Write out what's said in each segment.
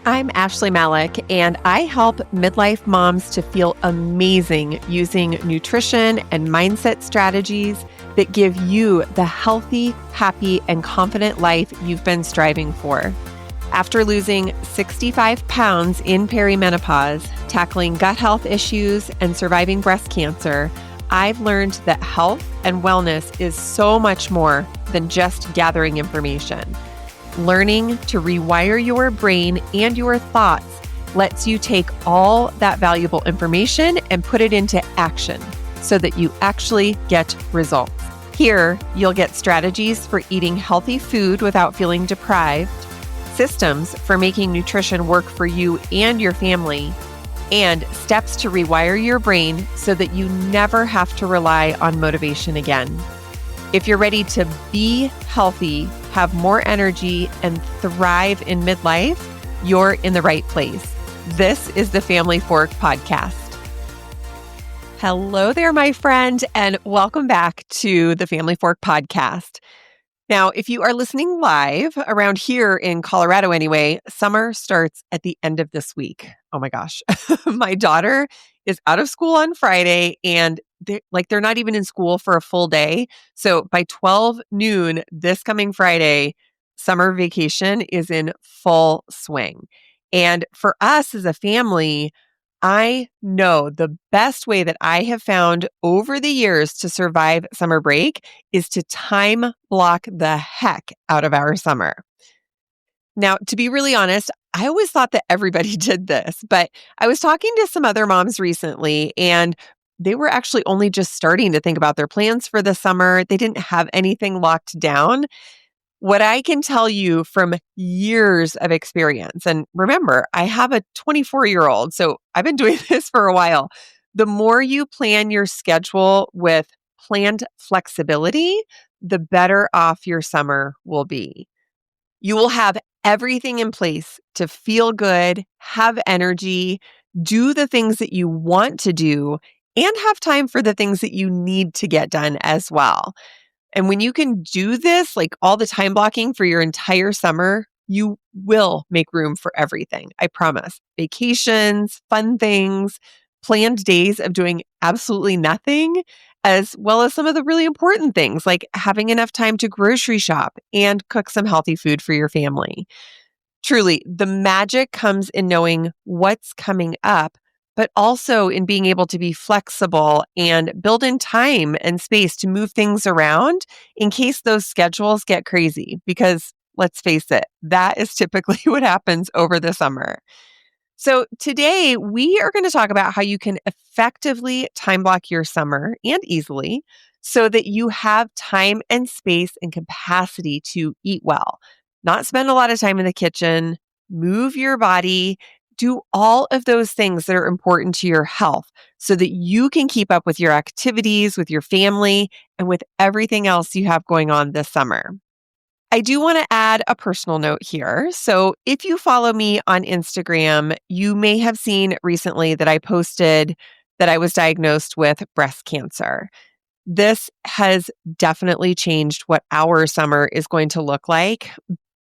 I'm Ashley Malik, and I help midlife moms to feel amazing using nutrition and mindset strategies that give you the healthy, happy, and confident life you've been striving for. After losing 65 pounds in perimenopause, tackling gut health issues, and surviving breast cancer, I've learned that health and wellness is so much more than just gathering information. Learning to rewire your brain and your thoughts lets you take all that valuable information and put it into action so that you actually get results. Here, you'll get strategies for eating healthy food without feeling deprived, systems for making nutrition work for you and your family, and steps to rewire your brain so that you never have to rely on motivation again. If you're ready to be healthy, have more energy, and thrive in midlife, you're in the right place. This is the Family Fork Podcast. Hello there, my friend, and welcome back to the Family Fork Podcast. Now, if you are listening live around here in Colorado anyway, summer starts at the end of this week. Oh my gosh. My daughter is out of school on Friday and they're not even in school for a full day. So by 12 noon this coming Friday, summer vacation is in full swing. And for us as a family, I know the best way that I have found over the years to survive summer break is to time block the heck out of our summer. Now, to be really honest, I always thought that everybody did this, but I was talking to some other moms recently and they were actually only just starting to think about their plans for the summer. They didn't have anything locked down. What I can tell you from years of experience, and remember, I have a 24-year-old, so I've been doing this for a while. The more you plan your schedule with planned flexibility, the better off your summer will be. You will have everything in place to feel good, have energy, do the things that you want to do, and have time for the things that you need to get done as well. And when you can do this, like all the time blocking for your entire summer, you will make room for everything. I promise. Vacations, fun things, planned days of doing absolutely nothing, as well as some of the really important things like having enough time to grocery shop and cook some healthy food for your family. Truly, the magic comes in knowing what's coming up, but also in being able to be flexible and build in time and space to move things around in case those schedules get crazy. Because let's face it, that is typically what happens over the summer. So today we are going to talk about how you can effectively time block your summer and easily so that you have time and space and capacity to eat well, not spend a lot of time in the kitchen, move your body, do all of those things that are important to your health so that you can keep up with your activities, with your family, and with everything else you have going on this summer. I do want to add a personal note here. So if you follow me on Instagram, you may have seen recently that I posted that I was diagnosed with breast cancer. This has definitely changed what our summer is going to look like.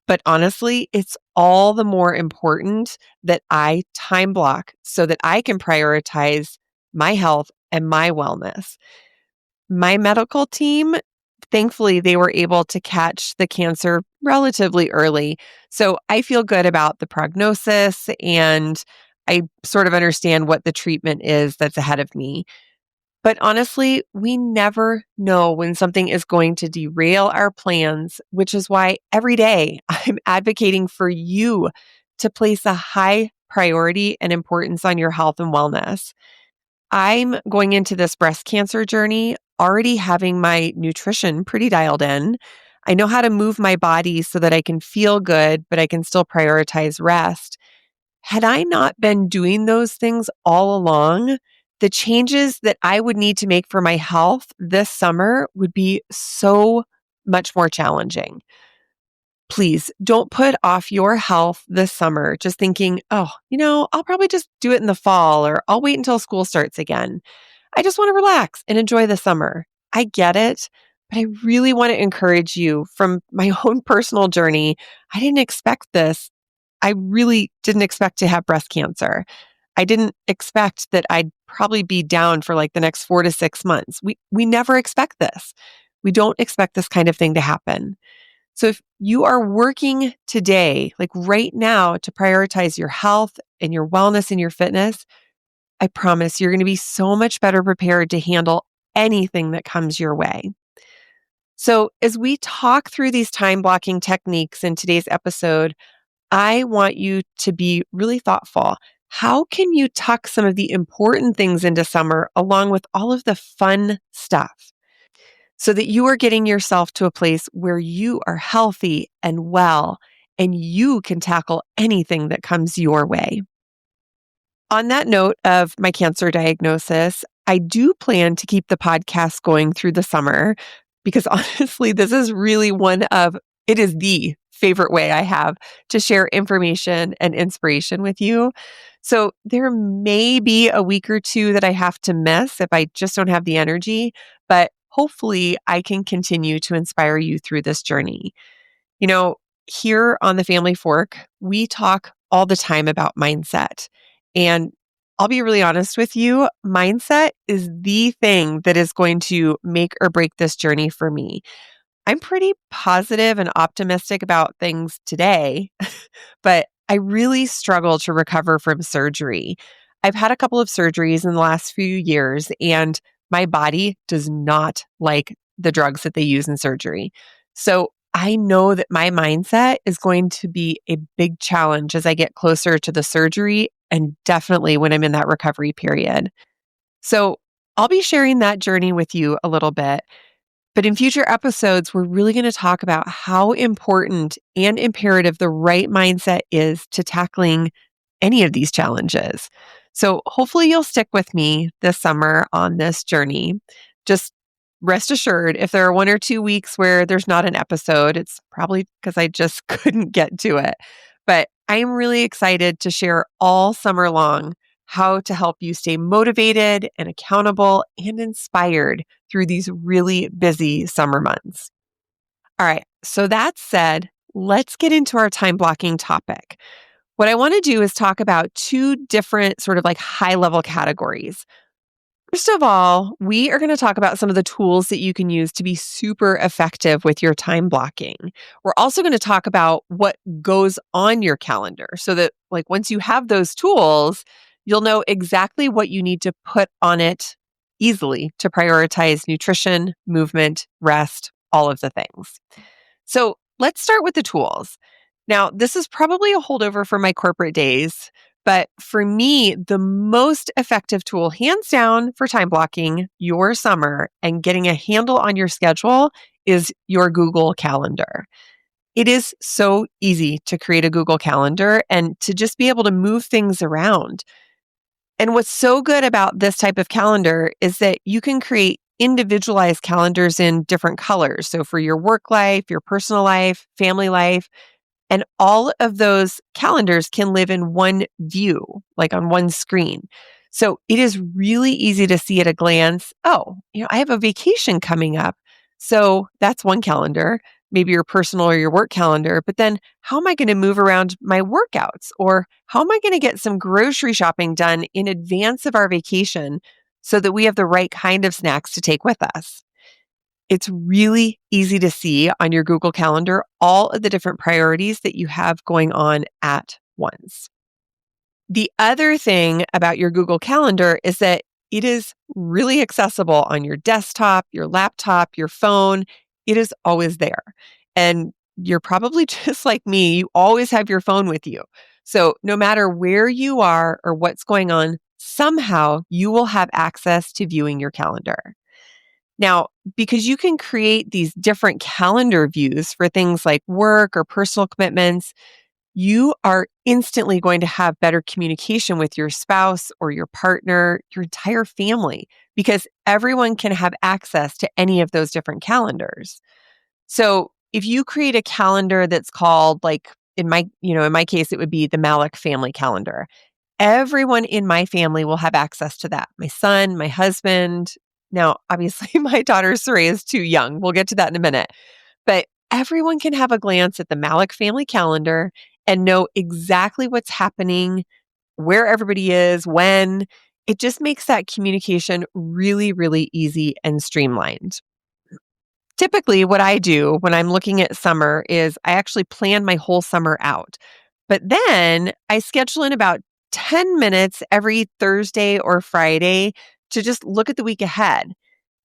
But honestly, it's all the more important that I time block so that I can prioritize my health and my wellness. My medical team, thankfully, they were able to catch the cancer relatively early. So I feel good about the prognosis and I sort of understand what the treatment is that's ahead of me. But honestly, we never know when something is going to derail our plans, which is why every day I'm advocating for you to place a high priority and importance on your health and wellness. I'm going into this breast cancer journey already having my nutrition pretty dialed in. I know how to move my body so that I can feel good, but I can still prioritize rest. Had I not been doing those things all along, the changes that I would need to make for my health this summer would be so much more challenging. Please don't put off your health this summer just thinking, I'll probably just do it in the fall or I'll wait until school starts again. I just want to relax and enjoy the summer. I get it, but I really want to encourage you from my own personal journey. I didn't expect this. I really didn't expect to have breast cancer. I didn't expect that I'd probably be down for like the next 4 to 6 months. We never expect this. We don't expect this kind of thing to happen. So if you are working today, like right now, to prioritize your health and your wellness and your fitness, I promise you're going to be so much better prepared to handle anything that comes your way. So, as we talk through these time blocking techniques in today's episode, I want you to be really thoughtful. How can you tuck some of the important things into summer along with all of the fun stuff so that you are getting yourself to a place where you are healthy and well and you can tackle anything that comes your way? On that note of my cancer diagnosis, I do plan to keep the podcast going through the summer because honestly, this is really it is the favorite way I have to share information and inspiration with you. So there may be a week or two that I have to miss if I just don't have the energy, but hopefully I can continue to inspire you through this journey. You know, here on the Family Fork, we talk all the time about mindset. And I'll be really honest with you, mindset is the thing that is going to make or break this journey for me. I'm pretty positive and optimistic about things today, but I really struggle to recover from surgery. I've had a couple of surgeries in the last few years, and my body does not like the drugs that they use in surgery. So I know that my mindset is going to be a big challenge as I get closer to the surgery and definitely when I'm in that recovery period. So I'll be sharing that journey with you a little bit. But in future episodes, we're really going to talk about how important and imperative the right mindset is to tackling any of these challenges. So hopefully you'll stick with me this summer on this journey. Just rest assured, if there are 1 or 2 weeks where there's not an episode, it's probably because I just couldn't get to it. But I'm really excited to share all summer long how to help you stay motivated and accountable and inspired through these really busy summer months. All right. So that said, let's get into our time blocking topic. What I want to do is talk about two different sort of like high level categories. First of all, we are going to talk about some of the tools that you can use to be super effective with your time blocking. We're also going to talk about what goes on your calendar so that like once you have those tools, you'll know exactly what you need to put on it easily to prioritize nutrition, movement, rest, all of the things. So let's start with the tools. Now, this is probably a holdover from my corporate days, but for me, the most effective tool, hands down, for time blocking your summer and getting a handle on your schedule is your Google Calendar. It is so easy to create a Google Calendar and to just be able to move things around. And what's so good about this type of calendar is that you can create individualized calendars in different colors. So for your work life, your personal life, family life, and all of those calendars can live in one view, like on one screen. So it is really easy to see at a glance, oh, I have a vacation coming up. So that's one calendar, maybe your personal or your work calendar. But then how am I going to move around my workouts? Or how am I going to get some grocery shopping done in advance of our vacation so that we have the right kind of snacks to take with us? It's really easy to see on your Google Calendar all of the different priorities that you have going on at once. The other thing about your Google Calendar is that it is really accessible on your desktop, your laptop, your phone. It is always there. And you're probably just like me, you always have your phone with you. So no matter where you are or what's going on, somehow you will have access to viewing your calendar. Now, because you can create these different calendar views for things like work or personal commitments, you are instantly going to have better communication with your spouse or your partner, your entire family, because everyone can have access to any of those different calendars. So if you create a calendar that's called like in my case, it would be the Malik family calendar. Everyone in my family will have access to that. My son, my husband. Now, obviously, my daughter Soraya is too young. We'll get to that in a minute. But everyone can have a glance at the Malik family calendar and know exactly what's happening, where everybody is, when. It just makes that communication really, really easy and streamlined. Typically, what I do when I'm looking at summer is I actually plan my whole summer out. But then I schedule in about 10 minutes every Thursday or Friday to just look at the week ahead.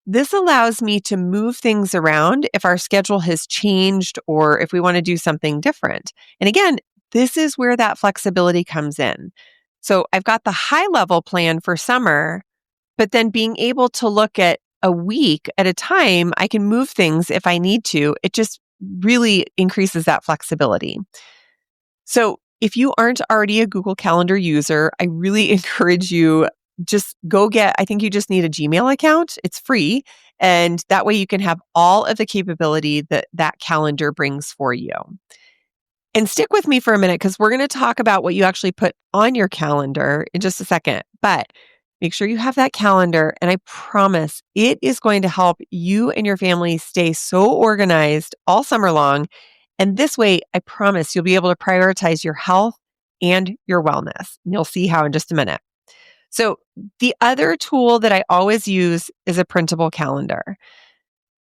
This allows me to move things around if our schedule has changed or if we want to do something different. And again, this is where that flexibility comes in. So I've got the high level plan for summer, but then being able to look at a week at a time, I can move things if I need to. It just really increases that flexibility. So if you aren't already a Google Calendar user, I really encourage you just go get, I think you just need a Gmail account. It's free. And that way you can have all of the capability that that calendar brings for you. And stick with me for a minute because we're going to talk about what you actually put on your calendar in just a second. But make sure you have that calendar. And I promise it is going to help you and your family stay so organized all summer long. And this way, I promise you'll be able to prioritize your health and your wellness. And you'll see how in just a minute. So, the other tool that I always use is a printable calendar.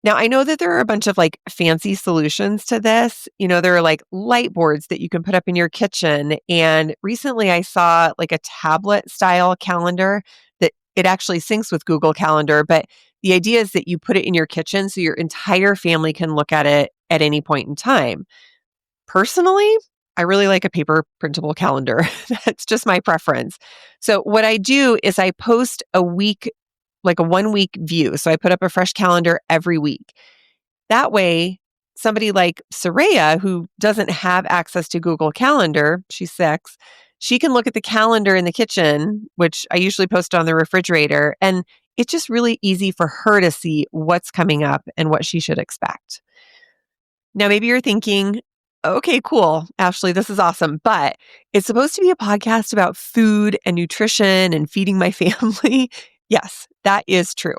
Now, I know that there are a bunch of like fancy solutions to this. There are like light boards that you can put up in your kitchen. And recently I saw like a tablet style calendar that it actually syncs with Google Calendar. But the idea is that you put it in your kitchen so your entire family can look at it at any point in time. Personally, I really like a paper printable calendar. That's just my preference. So, what I do is I post a week, like a 1 week view. So, I put up a fresh calendar every week. That way, somebody like Soraya, who doesn't have access to Google Calendar, she's 6, she can look at the calendar in the kitchen, which I usually post on the refrigerator. And it's just really easy for her to see what's coming up and what she should expect. Now, maybe you're thinking, okay, cool, Ashley, this is awesome. But it's supposed to be a podcast about food and nutrition and feeding my family. Yes, that is true.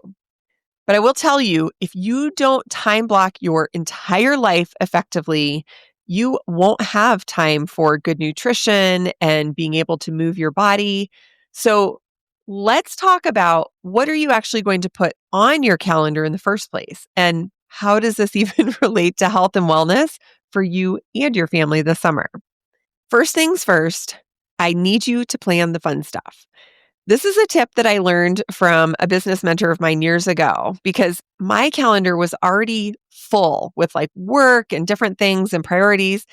But I will tell you, if you don't time block your entire life effectively, you won't have time for good nutrition and being able to move your body. So let's talk about what are you actually going to put on your calendar in the first place? And how does this even relate to health and wellness for you and your family this summer? First things first, I need you to plan the fun stuff. This is a tip that I learned from a business mentor of mine years ago because my calendar was already full with like work and different things and priorities.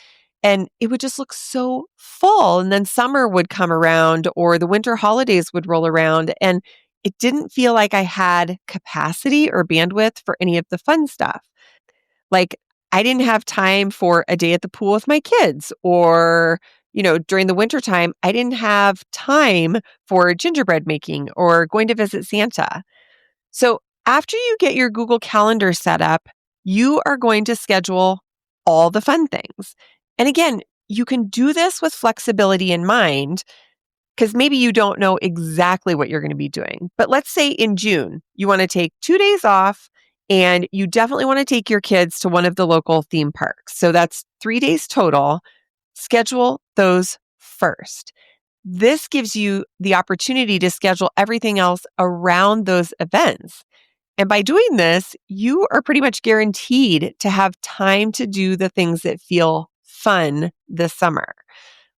And it would just look so full. And then summer would come around or the winter holidays would roll around. And it didn't feel like I had capacity or bandwidth for any of the fun stuff. Like I didn't have time for a day at the pool with my kids or during the wintertime, I didn't have time for gingerbread making or going to visit Santa. So after you get your Google Calendar set up, you are going to schedule all the fun things. And again, you can do this with flexibility in mind because maybe you don't know exactly what you're going to be doing. But let's say in June, you want to take 2 days off and you definitely want to take your kids to one of the local theme parks. So that's 3 days total. Schedule those first. This gives you the opportunity to schedule everything else around those events. And by doing this, you are pretty much guaranteed to have time to do the things that feel fun this summer.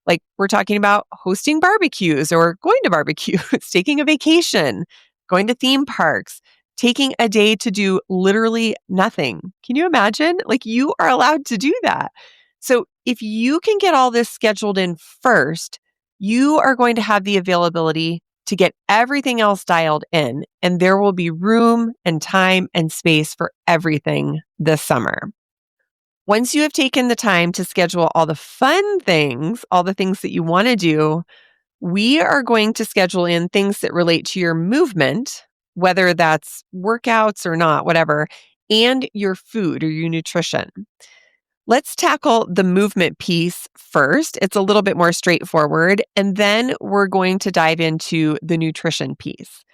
Like we're talking about hosting barbecues or going to barbecues, taking a vacation, going to theme parks, taking a day to do literally nothing. Can you imagine? Like you are allowed to do that. So if you can get all this scheduled in first, you are going to have the availability to get everything else dialed in, and there will be room and time and space for everything this summer. Once you have taken the time to schedule all the fun things, all the things that you want to do, we are going to schedule in things that relate to your movement, whether that's workouts or not, whatever, and your food or your nutrition. Let's tackle the movement piece first. It's a little bit more straightforward. And then we're going to dive into the nutrition piece.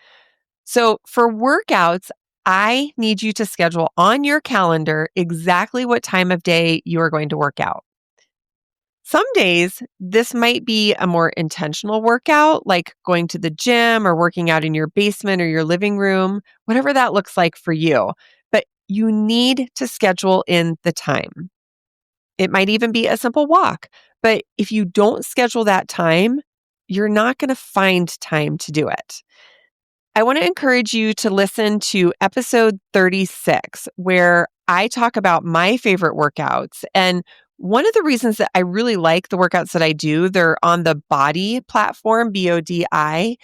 So for workouts, I need you to schedule on your calendar exactly what time of day you are going to work out. Some days, this might be a more intentional workout, like going to the gym or working out in your basement or your living room, whatever that looks like for you. But you need to schedule in the time. It might even be a simple walk. But if you don't schedule that time, you're not going to find time to do it. I want to encourage you to listen to episode 36, where I talk about my favorite workouts. And one of the reasons that I really like the workouts that I do, they're on the Body platform, BODI. I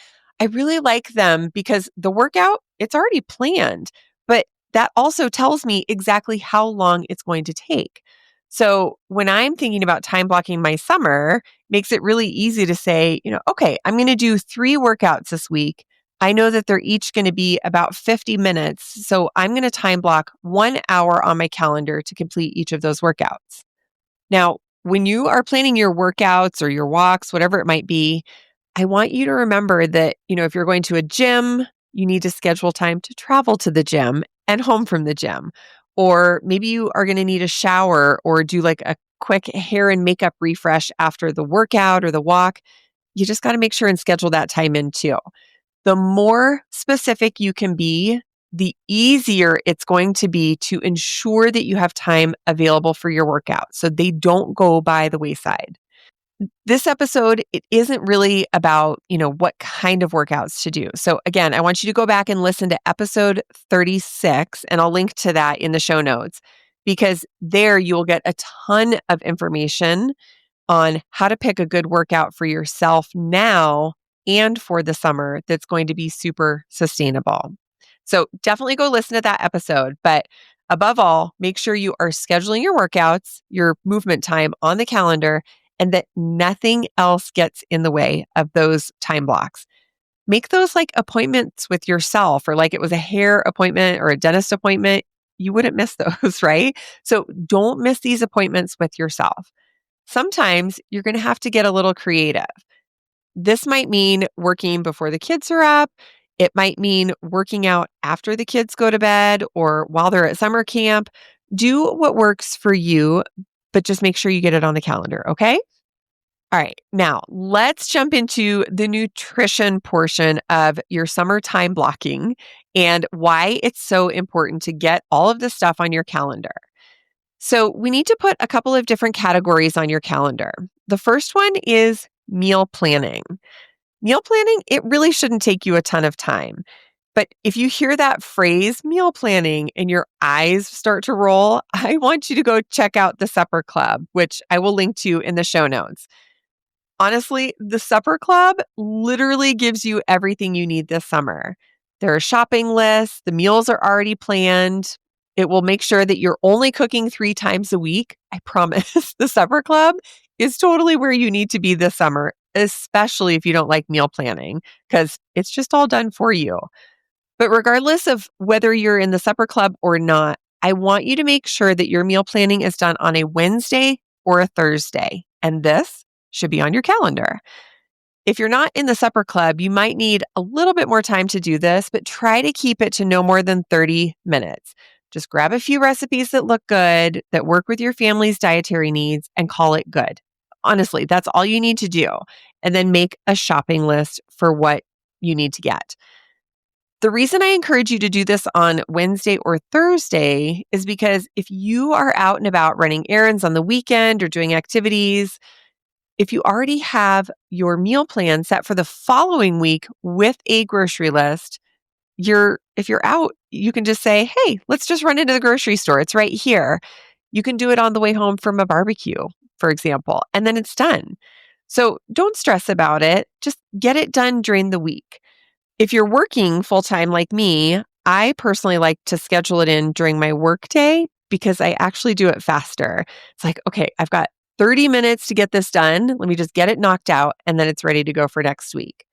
really like them because the workout, it's already planned, but that also tells me exactly how long it's going to take. So when I'm thinking about time blocking my summer, makes it really easy to say, okay, I'm going to do 3 workouts this week. I know that they're each going to be about 50 minutes. So I'm going to time block 1 hour on my calendar to complete each of those workouts. Now, when you are planning your workouts or your walks, whatever it might be, I want you to remember that, if you're going to a gym, you need to schedule time to travel to the gym and home from the gym. Or maybe you are going to need a shower or do like a quick hair and makeup refresh after the workout or the walk. You just got to make sure and schedule that time in too. The more specific you can be, the easier it's going to be to ensure that you have time available for your workout so they don't go by the wayside. This episode, it isn't really about, what kind of workouts to do. So again, I want you to go back and listen to episode 36, and I'll link to that in the show notes because there you will get a ton of information on how to pick a good workout for yourself now and for the summer that's going to be super sustainable. So definitely go listen to that episode. But above all, make sure you are scheduling your workouts, your movement time on the calendar, and that nothing else gets in the way of those time blocks. Make those like appointments with yourself, or like it was a hair appointment or a dentist appointment. You wouldn't miss those, right? So don't miss these appointments with yourself. Sometimes you're going to have to get a little creative. This might mean working before the kids are up. It might mean working out after the kids go to bed or while they're at summer camp. Do what works for you, but just make sure you get it on the calendar, okay? All right, now let's jump into the nutrition portion of your summer time blocking and why it's so important to get all of this stuff on your calendar. So we need to put a couple of different categories on your calendar. The first one is meal planning. Meal planning, it really shouldn't take you a ton of time. But if you hear that phrase, meal planning, and your eyes start to roll, I want you to go check out the Supper Club, which I will link to in the show notes. Honestly, the Supper Club literally gives you everything you need this summer. There are shopping lists, the meals are already planned. It will make sure that you're only cooking 3 times a week. I promise. The Supper Club is totally where you need to be this summer, especially if you don't like meal planning, because it's just all done for you. But regardless of whether you're in the Supper Club or not, I want you to make sure that your meal planning is done on a Wednesday or a Thursday. And this should be on your calendar. If you're not in the Supper Club, you might need a little bit more time to do this, but try to keep it to no more than 30 minutes. Just grab a few recipes that look good, that work with your family's dietary needs, and call it good. Honestly, that's all you need to do. And then make a shopping list for what you need to get. The reason I encourage you to do this on Wednesday or Thursday is because if you are out and about running errands on the weekend or doing activities, if you already have your meal plan set for the following week with a grocery list, if you're out, you can just say, hey, let's just run into the grocery store. It's right here. You can do it on the way home from a barbecue, for example, and then it's done. So don't stress about it. Just get it done during the week. If you're working full time like me, I personally like to schedule it in during my work day because I actually do it faster. It's like, okay, I've got 30 minutes to get this done. Let me just get it knocked out and then it's ready to go for next week.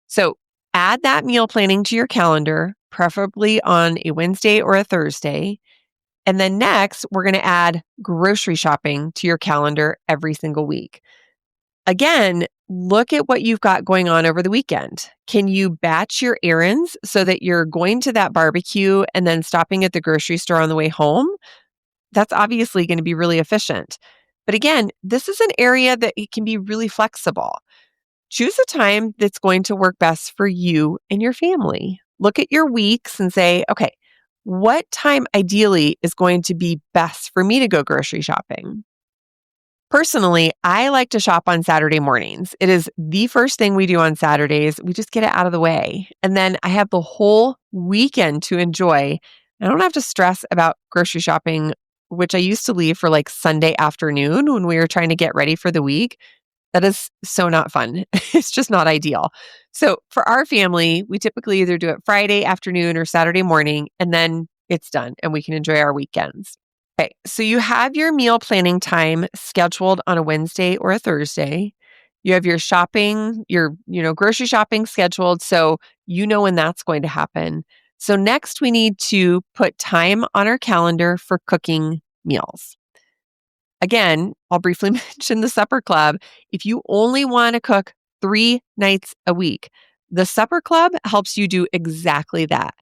So add that meal planning to your calendar, preferably on a Wednesday or a Thursday. And then next, we're going to add grocery shopping to your calendar every single week. Again, look at what you've got going on over the weekend. Can you batch your errands so that you're going to that barbecue and then stopping at the grocery store on the way home? That's obviously going to be really efficient. But again, this is an area that it can be really flexible. Choose a time that's going to work best for you and your family. Look at your weeks and say, okay, what time ideally is going to be best for me to go grocery shopping? Personally, I like to shop on Saturday mornings. It is the first thing we do on Saturdays. We just get it out of the way. And then I have the whole weekend to enjoy. I don't have to stress about grocery shopping, which I used to leave for like Sunday afternoon when we were trying to get ready for the week. That is so not fun. It's just not ideal. So for our family, we typically either do it Friday afternoon or Saturday morning, and then it's done and we can enjoy our weekends. Okay, so you have your meal planning time scheduled on a Wednesday or a Thursday. You have your shopping, your grocery shopping scheduled, so you know when that's going to happen. So next we need to put time on our calendar for cooking meals. Again, I'll briefly mention the supper club. If you only want to cook 3 nights a week, the supper club helps you do exactly that.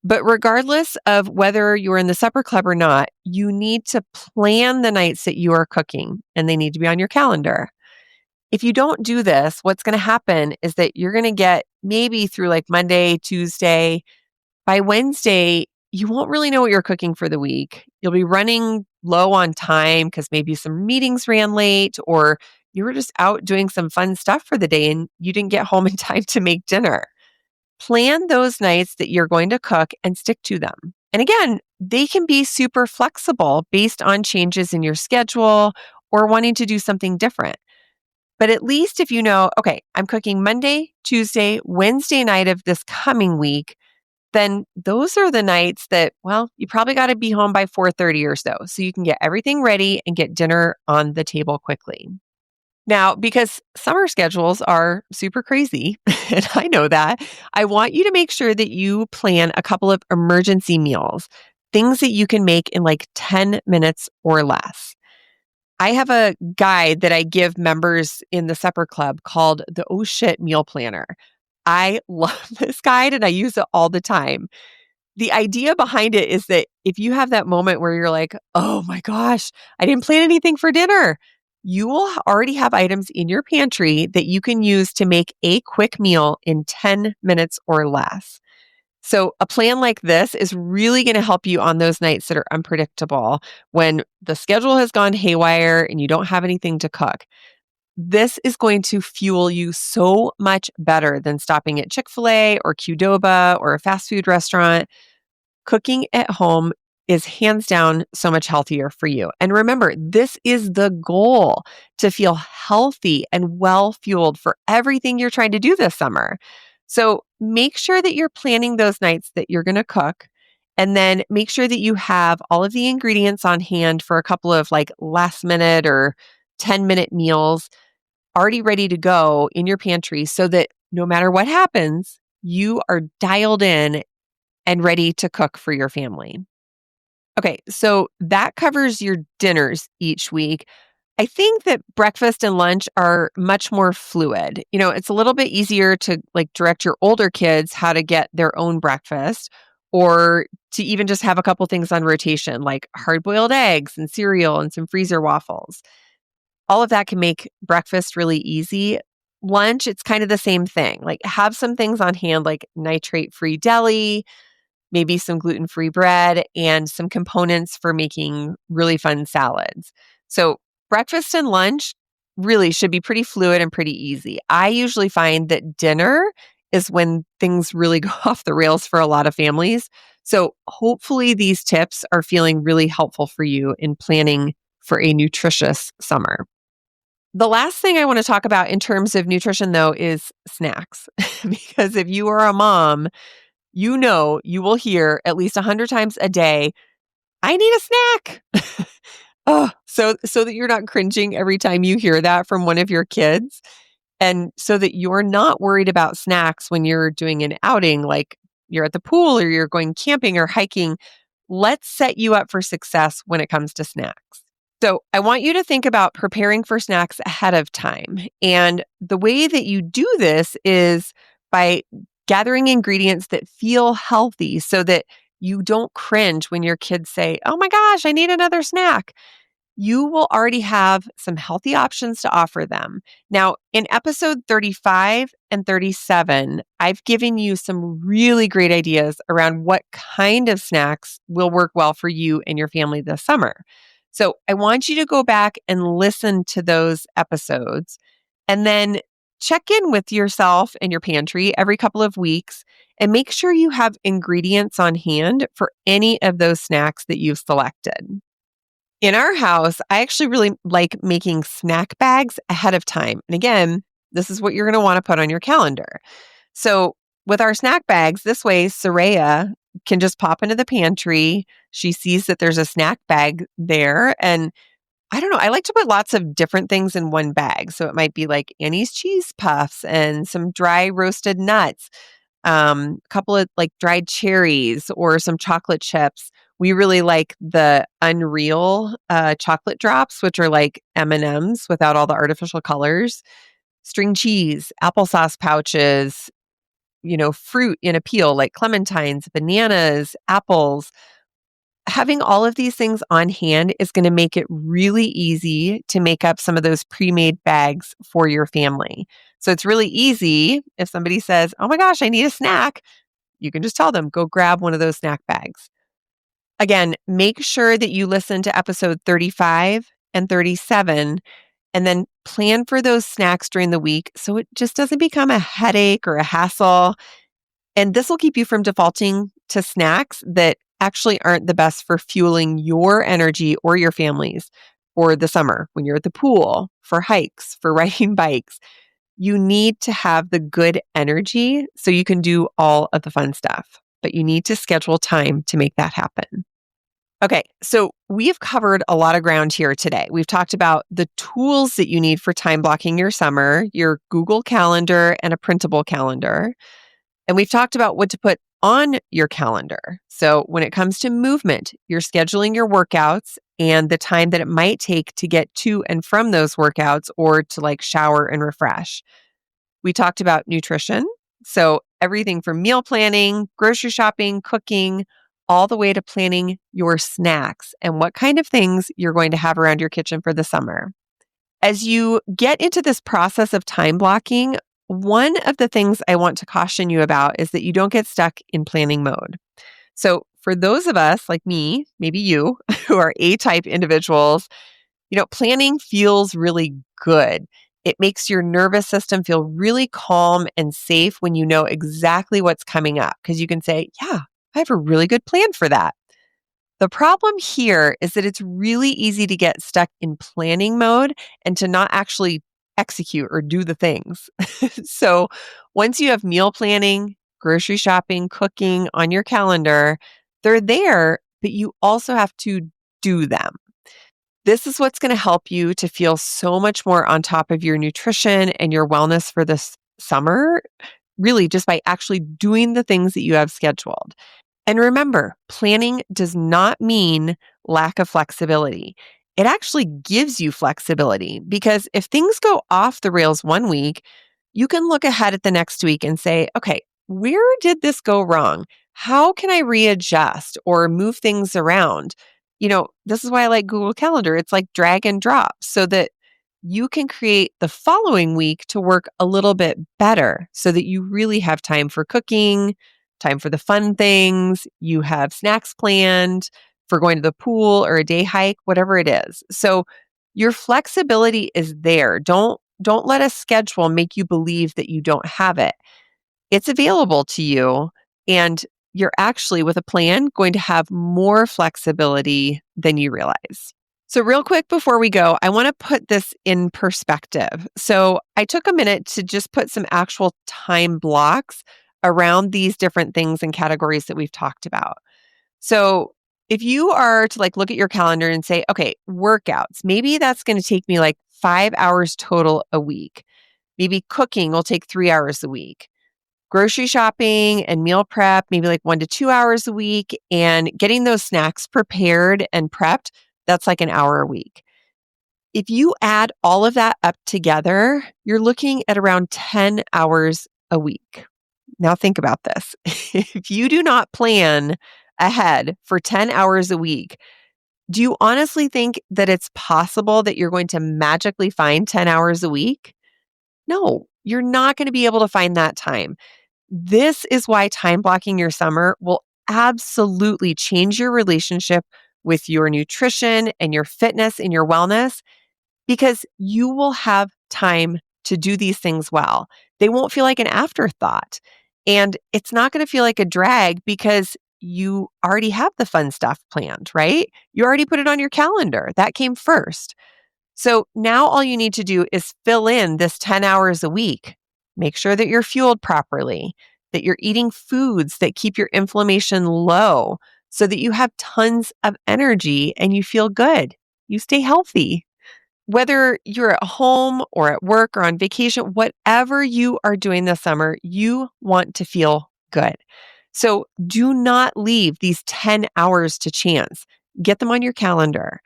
But regardless of whether you're in the supper club or not, you need to plan the nights that you are cooking and they need to be on your calendar. If you don't do this, what's going to happen is that you're going to get maybe through like Monday, Tuesday. By Wednesday, you won't really know what you're cooking for the week. You'll be running low on time because maybe some meetings ran late or you were just out doing some fun stuff for the day and you didn't get home in time to make dinner. Plan those nights that you're going to cook and stick to them. And again, they can be super flexible based on changes in your schedule or wanting to do something different. But at least if you know, okay, I'm cooking Monday, Tuesday, Wednesday night of this coming week, then those are the nights that, well, you probably got to be home by 4:30 or so you can get everything ready and get dinner on the table quickly. Now, because summer schedules are super crazy, and I know that, I want you to make sure that you plan a couple of emergency meals, things that you can make in like 10 minutes or less. I have a guide that I give members in the supper club called the Oh Shit Meal Planner. I love this guide and I use it all the time. The idea behind it is that if you have that moment where you're like, oh my gosh, I didn't plan anything for dinner, you will already have items in your pantry that you can use to make a quick meal in 10 minutes or less. So, a plan like this is really going to help you on those nights that are unpredictable when the schedule has gone haywire and you don't have anything to cook. This is going to fuel you so much better than stopping at Chick-fil-A or Qdoba or a fast food restaurant. Cooking at home is hands down so much healthier for you. And remember, this is the goal, to feel healthy and well fueled for everything you're trying to do this summer. So make sure that you're planning those nights that you're going to cook. And then make sure that you have all of the ingredients on hand for a couple of like last minute or 10-minute meals already ready to go in your pantry so that no matter what happens, you are dialed in and ready to cook for your family. Okay, so that covers your dinners each week. I think that breakfast and lunch are much more fluid. It's a little bit easier to like direct your older kids how to get their own breakfast or to even just have a couple things on rotation like hard-boiled eggs and cereal and some freezer waffles. All of that can make breakfast really easy. Lunch, it's kind of the same thing. Like have some things on hand like nitrate-free deli, maybe some gluten-free bread, and some components for making really fun salads. So breakfast and lunch really should be pretty fluid and pretty easy. I usually find that dinner is when things really go off the rails for a lot of families. So hopefully these tips are feeling really helpful for you in planning for a nutritious summer. The last thing I want to talk about in terms of nutrition, though, is snacks. Because if you are a mom, you know you will hear at least 100 times a day, I need a snack. Oh, so that you're not cringing every time you hear that from one of your kids. And so that you're not worried about snacks when you're doing an outing, like you're at the pool or you're going camping or hiking. Let's set you up for success when it comes to snacks. So I want you to think about preparing for snacks ahead of time. And the way that you do this is by gathering ingredients that feel healthy so that you don't cringe when your kids say, oh my gosh, I need another snack. you will already have some healthy options to offer them. Now, in episode 35 and 37, I've given you some really great ideas around what kind of snacks will work well for you and your family this summer. So I want you to go back and listen to those episodes and then check in with yourself and your pantry every couple of weeks and make sure you have ingredients on hand for any of those snacks that you've selected. In our house, I actually really like making snack bags ahead of time. And again, this is what you're going to want to put on your calendar. So, with our snack bags, this way, Soraya can just pop into the pantry. She sees that there's a snack bag there. And I don't know, I like to put lots of different things in one bag. So, it might be like Annie's cheese puffs and some dry roasted nuts, a couple of like dried cherries or some chocolate chips. We really like the Unreal chocolate drops, which are like M&Ms without all the artificial colors, string cheese, applesauce pouches, fruit in a peel like clementines, bananas, apples. Having all of these things on hand is going to make it really easy to make up some of those pre-made bags for your family. So it's really easy if somebody says, "Oh my gosh, I need a snack." You can just tell them, "Go grab one of those snack bags." Again, make sure that you listen to episode 35 and 37 and then plan for those snacks during the week so it just doesn't become a headache or a hassle. And this will keep you from defaulting to snacks that actually aren't the best for fueling your energy or your family's for the summer when you're at the pool, for hikes, for riding bikes. You need to have the good energy so you can do all of the fun stuff, but you need to schedule time to make that happen. Okay, so we've covered a lot of ground here today. We've talked about the tools that you need for time blocking your summer, your Google Calendar, and a printable calendar. And we've talked about what to put on your calendar. So when it comes to movement, you're scheduling your workouts and the time that it might take to get to and from those workouts or to like shower and refresh. We talked about nutrition. So everything from meal planning, grocery shopping, cooking, all the way to planning your snacks and what kind of things you're going to have around your kitchen for the summer. As you get into this process of time blocking, one of the things I want to caution you about is that you don't get stuck in planning mode. So, for those of us like me, maybe you, who are A-type individuals, planning feels really good. It makes your nervous system feel really calm and safe when you know exactly what's coming up because you can say, yeah, I have a really good plan for that. The problem here is that it's really easy to get stuck in planning mode and to not actually execute or do the things. So once you have meal planning, grocery shopping, cooking on your calendar, they're there, but you also have to do them. This is what's going to help you to feel so much more on top of your nutrition and your wellness for this summer, really just by actually doing the things that you have scheduled. And remember, planning does not mean lack of flexibility. It actually gives you flexibility because if things go off the rails one week, you can look ahead at the next week and say, okay, where did this go wrong? How can I readjust or move things around? This is why I like Google Calendar. It's like drag and drop so that you can create the following week to work a little bit better so that you really have time for cooking, time for the fun things, you have snacks planned for going to the pool or a day hike, whatever it is. So your flexibility is there. Don't let a schedule make you believe that you don't have it. It's available to you and you're actually with a plan going to have more flexibility than you realize. So real quick before we go, I want to put this in perspective. So I took a minute to just put some actual time blocks around these different things and categories that we've talked about. So if you are to look at your calendar and say, okay, workouts, maybe that's going to take me 5 hours total a week. Maybe cooking will take 3 hours a week. Grocery shopping and meal prep, maybe 1 to 2 hours a week. And getting those snacks prepared and prepped, that's an hour a week. If you add all of that up together, you're looking at around 10 hours a week. Now think about this. If you do not plan ahead for 10 hours a week, Do you honestly think that it's possible that you're going to magically find 10 hours a week? No, you're not going to be able to find that time. This is why time blocking your summer will absolutely change your relationship with your nutrition and your fitness and your wellness because you will have time to do these things well. They won't feel like an afterthought. And it's not going to feel like a drag because you already have the fun stuff planned, right? You already put it on your calendar. That came first. So now all you need to do is fill in this 10 hours a week. Make sure that you're fueled properly, that you're eating foods that keep your inflammation low so that you have tons of energy and you feel good. You stay healthy. Whether you're at home or at work or on vacation, whatever you are doing this summer, you want to feel good. So do not leave these 10 hours to chance. Get them on your calendar.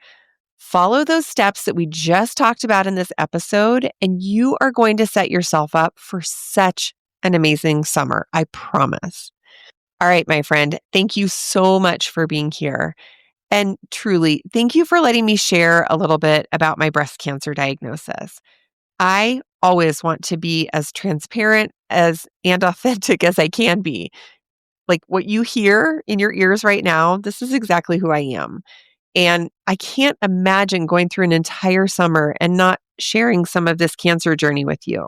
Follow those steps that we just talked about in this episode, and you are going to set yourself up for such an amazing summer. I promise. All right, my friend, thank you so much for being here. And truly, thank you for letting me share a little bit about my breast cancer diagnosis. I always want to be as transparent and authentic as I can be. Like what you hear in your ears right now, this is exactly who I am. And I can't imagine going through an entire summer and not sharing some of this cancer journey with you.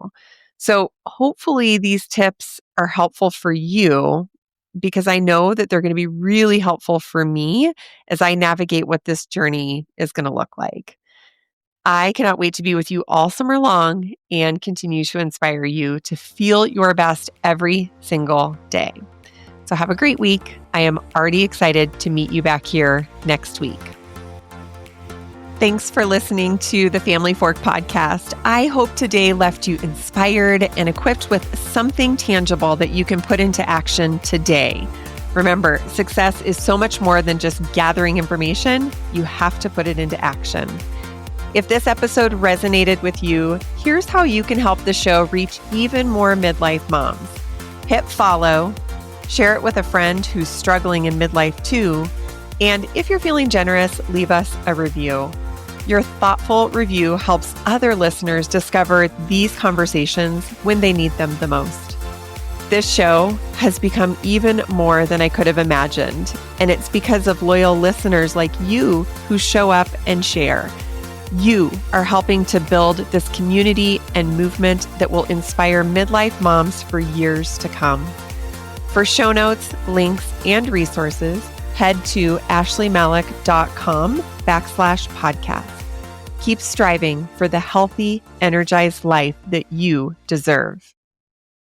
So hopefully these tips are helpful for you because I know that they're going to be really helpful for me as I navigate what this journey is going to look like. I cannot wait to be with you all summer long and continue to inspire you to feel your best every single day. So have a great week. I am already excited to meet you back here next week. Thanks for listening to the Family Fork podcast. I hope today left you inspired and equipped with something tangible that you can put into action today. Remember, success is so much more than just gathering information. You have to put it into action. If this episode resonated with you, here's how you can help the show reach even more midlife moms. Hit follow, share it with a friend who's struggling in midlife too, and if you're feeling generous, leave us a review. Your thoughtful review helps other listeners discover these conversations when they need them the most. This show has become even more than I could have imagined, and it's because of loyal listeners like you who show up and share. You are helping to build this community and movement that will inspire midlife moms for years to come. For show notes, links, and resources, head to ashleymalik.com/podcast. Keep striving for the healthy, energized life that you deserve.